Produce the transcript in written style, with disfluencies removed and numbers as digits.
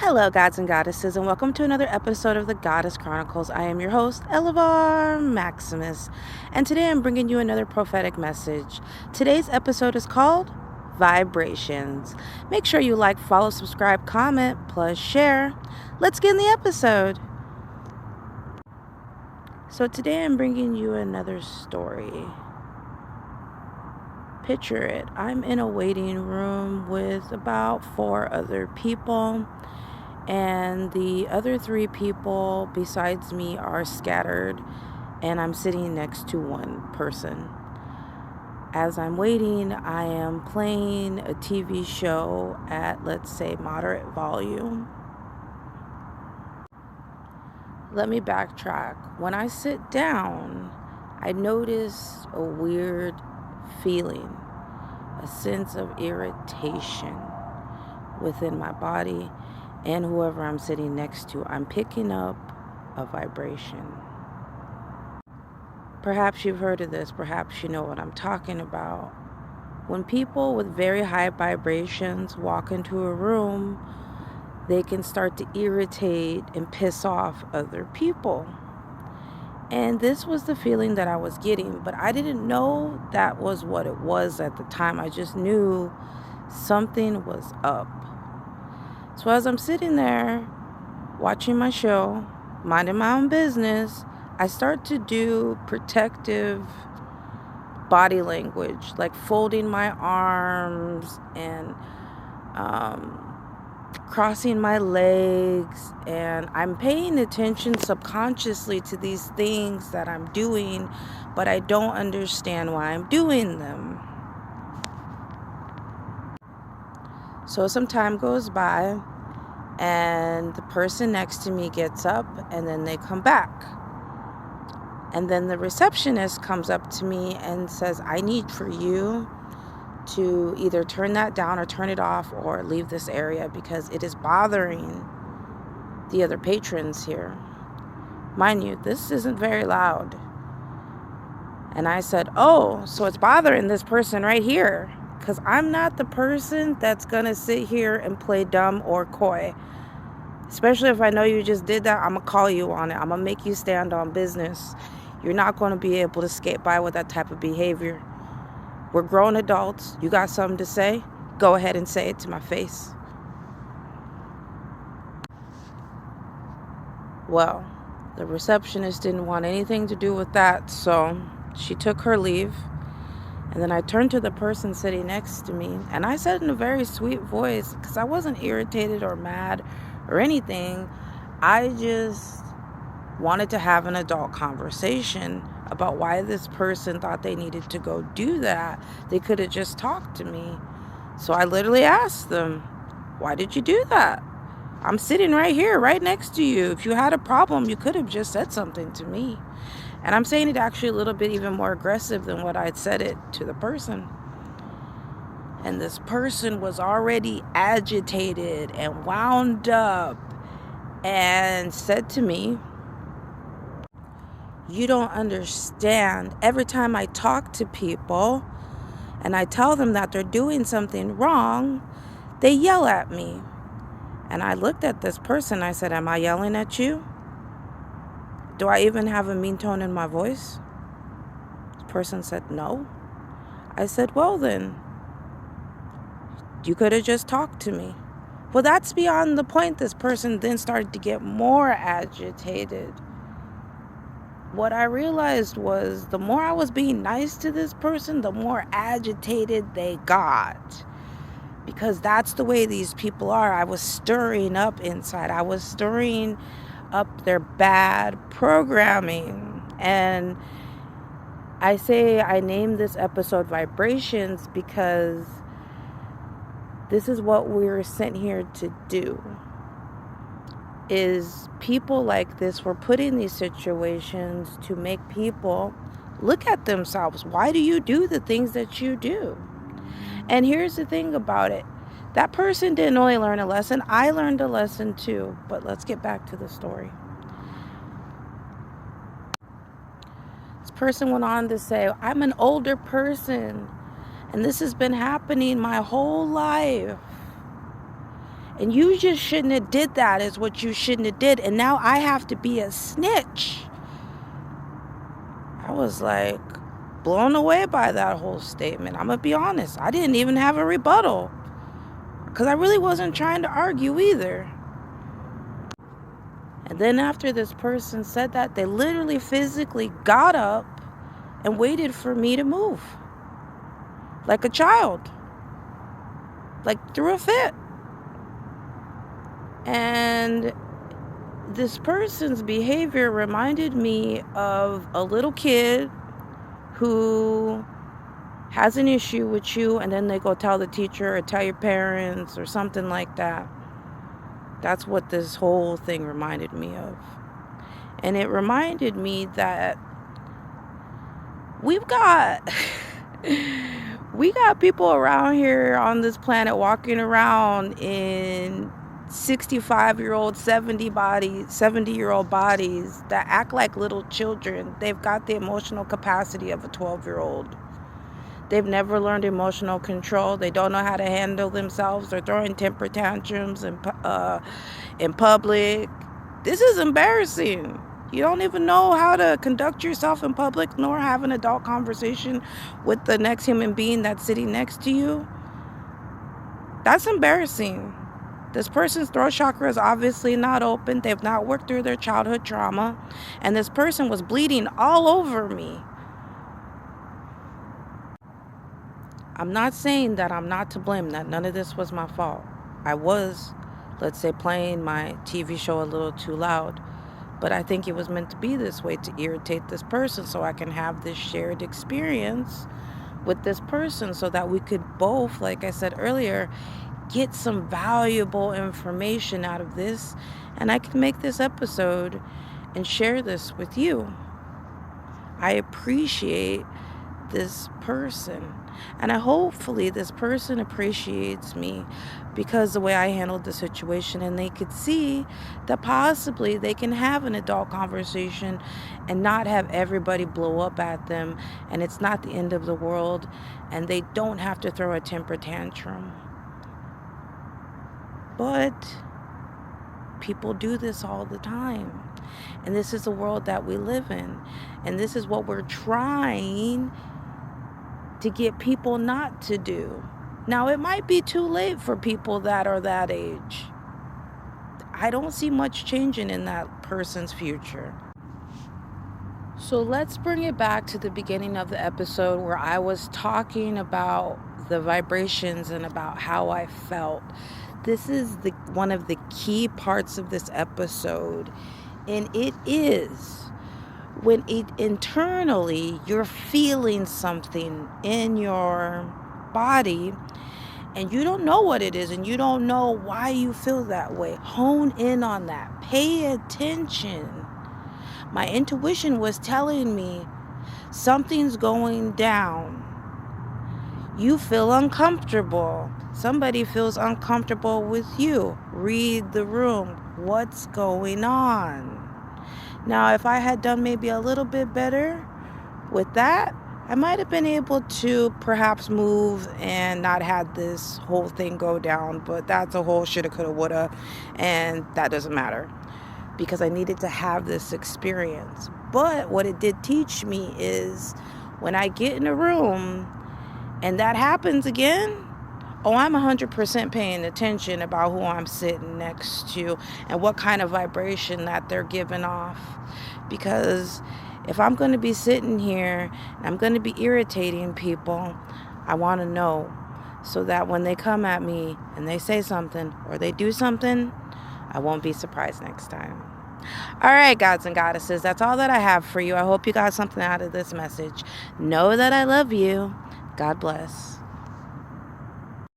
Hello, gods and goddesses, and welcome to another episode of the Goddess Chronicles. I am your host, Elevar.Maximus, and today I'm bringing you another prophetic message. Today's episode is called Vibrations. Make sure you like, follow, subscribe, comment, plus share. Let's get in the episode. So today I'm bringing you another story. Picture it. I'm in a waiting room with about 4 other people. And the other 3 people besides me are scattered, and I'm sitting next to one person. As I'm waiting, I am playing a TV show at, let's say, moderate volume. Let me backtrack. When I sit down, I notice a weird feeling, a sense of irritation within my body and whoever I'm sitting next to. I'm picking up a vibration. Perhaps you've heard of this. Perhaps you know what I'm talking about. When people with very high vibrations walk into a room, they can start to irritate and piss off other people. And this was the feeling that I was getting, but I didn't know that was what it was at the time. I just knew something was up. So as I'm sitting there watching my show, minding my own business, I start to do protective body language, like folding my arms and crossing my legs, and I'm paying attention subconsciously to these things that I'm doing, but I don't understand why I'm doing them. So some time goes by, and the person next to me gets up, and then they come back. And then the receptionist comes up to me and says, I need for you to either turn that down or turn it off or leave this area because it is bothering the other patrons here. Mind you, this isn't very loud. And I said, oh, so it's bothering this person right here, because I'm not the person that's going to sit here and play dumb or coy. Especially if I know you just did that, I'm going to call you on it. I'm going to make you stand on business. You're not going to be able to skate by with that type of behavior. We're grown adults. You got something to say? Go ahead and say it to my face. Well, the receptionist didn't want anything to do with that, so she took her leave. And then I turned to the person sitting next to me, and I said in a very sweet voice, because I wasn't irritated or mad or anything. I just wanted to have an adult conversation about why this person thought they needed to go do that. They could have just talked to me. So I literally asked them, why did you do that? I'm sitting right here, right next to you. If you had a problem, you could have just said something to me. And I'm saying it actually a little bit even more aggressive than what I'd said it to the person. And this person was already agitated and wound up and said to me, you don't understand. Every time I talk to people and I tell them that they're doing something wrong, they yell at me. And I looked at this person. I said, am I yelling at you? Do I even have a mean tone in my voice? This person said, no. I said, well then, you could have just talked to me. Well, that's beyond the point. This person then started to get more agitated. What I realized was the more I was being nice to this person, the more agitated they got. Because that's the way these people are. I was stirring up inside. I was stirring up their bad programming. And I say I named this episode Vibrations because this is what we're sent here to do. Is people like this were put in these situations to make people look at themselves. Why do you do the things that you do? And here's the thing about it. That person didn't only learn a lesson. I learned a lesson too. But let's get back to the story. This person went on to say, I'm an older person, and this has been happening my whole life. And you just shouldn't have did that is what you shouldn't have did. And now I have to be a snitch. I was like blown away by that whole statement. I'm going to be honest. I didn't even have a rebuttal because I really wasn't trying to argue either. And then after this person said that, they literally physically got up and waited for me to move. Like a child. Like threw a fit. And this person's behavior reminded me of a little kid who has an issue with you and then they go tell the teacher or tell your parents or something like that. That's what this whole thing reminded me of. And it reminded me that we've got people around here on this planet walking around in 65-year-old, 70-year-old bodies that act like little children. They've got the emotional capacity of a 12-year-old. They've never learned emotional control. They don't know how to handle themselves. They're throwing temper tantrums in public. This is embarrassing. You don't even know how to conduct yourself in public, nor have an adult conversation with the next human being that's sitting next to you. That's embarrassing. This person's throat chakra is obviously not open. They've not worked through their childhood trauma. And this person was bleeding all over me. I'm not saying that I'm not to blame, that none of this was my fault. I was, let's say, playing my TV show a little too loud. But I think it was meant to be this way, to irritate this person so I can have this shared experience with this person so that we could both, like I said earlier, get some valuable information out of this. And I can make this episode and share this with you. I appreciate this person. And hopefully this person appreciates me because the way I handled the situation, and they could see that possibly they can have an adult conversation and not have everybody blow up at them, and it's not the end of the world, and they don't have to throw a temper tantrum. But people do this all the time. And this is the world that we live in. And this is what we're trying to get people not to do. Now, it might be too late for people that are that age. I don't see much changing in that person's future. So let's bring it back to the beginning of the episode where I was talking about the vibrations and about how I felt. This is one of the key parts of this episode, and it is when internally you're feeling something in your body and you don't know what it is and you don't know why you feel that way. Hone in on that. Pay attention. My intuition was telling me something's going down. You feel uncomfortable. Somebody feels uncomfortable with you. Read the room. What's going on? Now, if I had done maybe a little bit better with that, I might have been able to perhaps move and not had this whole thing go down. But that's a whole shoulda, coulda, woulda, and that doesn't matter because I needed to have this experience. But what it did teach me is when I get in a room and that happens again, I'm 100% paying attention about who I'm sitting next to and what kind of vibration that they're giving off. Because if I'm going to be sitting here and I'm going to be irritating people, I want to know so that when they come at me and they say something or they do something, I won't be surprised next time. All right, gods and goddesses, that's all that I have for you. I hope you got something out of this message. Know that I love you. God bless.